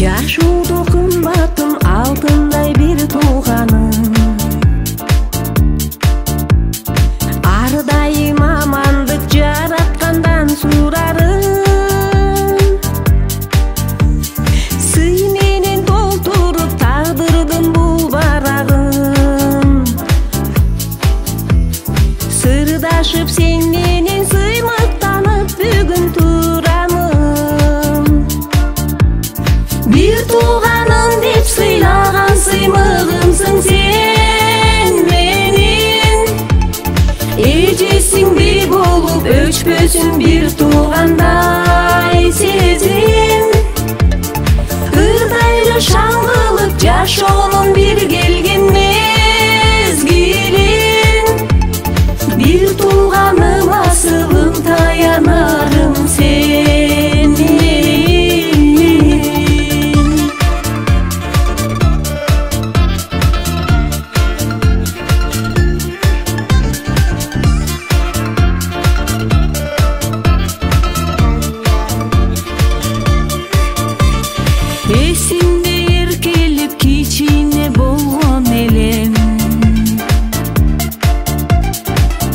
Жашоодо кымбаттым алтындай бир тууганым, ар дайым амандык жараткандан сурарым. Сый менен толтуруп тагдырдым бул барагын, сырдашып сен менен сыймыктанып бүгүн турамын. Бир тууганым деп сыйлаган сыймыгымсың сен менин, эжесиңди болуп өчпөсүн бир туугандай сезим. Ырдайлы шаңгылык жашоонун бир келген мезгилин, бир тууганым асылым таянарым сен менен. Эсимде эркелип кичине болгон элем,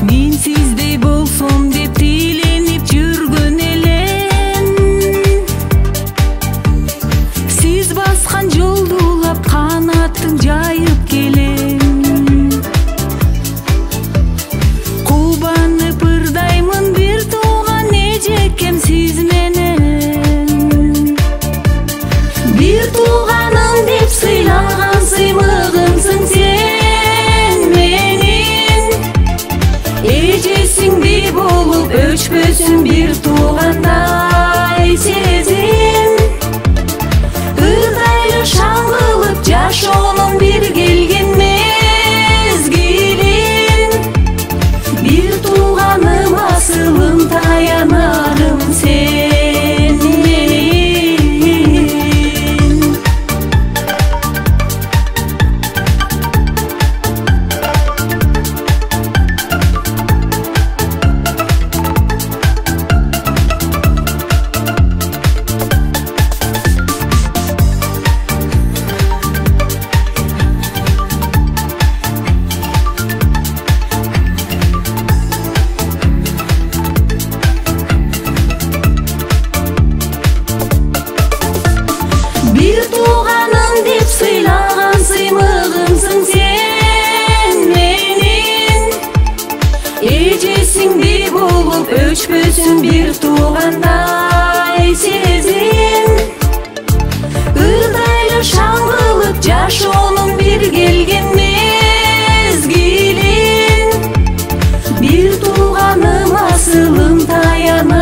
мен сиздей болсом деп тиленип жүргөн элем. Сиз баскан жолду улап канатын жайып келем, кубанып ырдаймын бир тууган эжекем сиз менен. Бир тууганым деп сыйлаган сыймыгымсың сен менин, эжесиңди болуп өчпөсүн бир туугандай сезим. Ырдайлы шаңгылык жашоонун бир келген мезгилин, бир тууганым асылым таянарым сен менен. Бир тууганым деп сыйлаган сыймыгымсың сен менин, эжесиңди болуп өчпөсүн бир туугандай сезим. Ырдайлы шаңгылык жашоонун бир келген мезгилин, бир тууганым асылым таянарым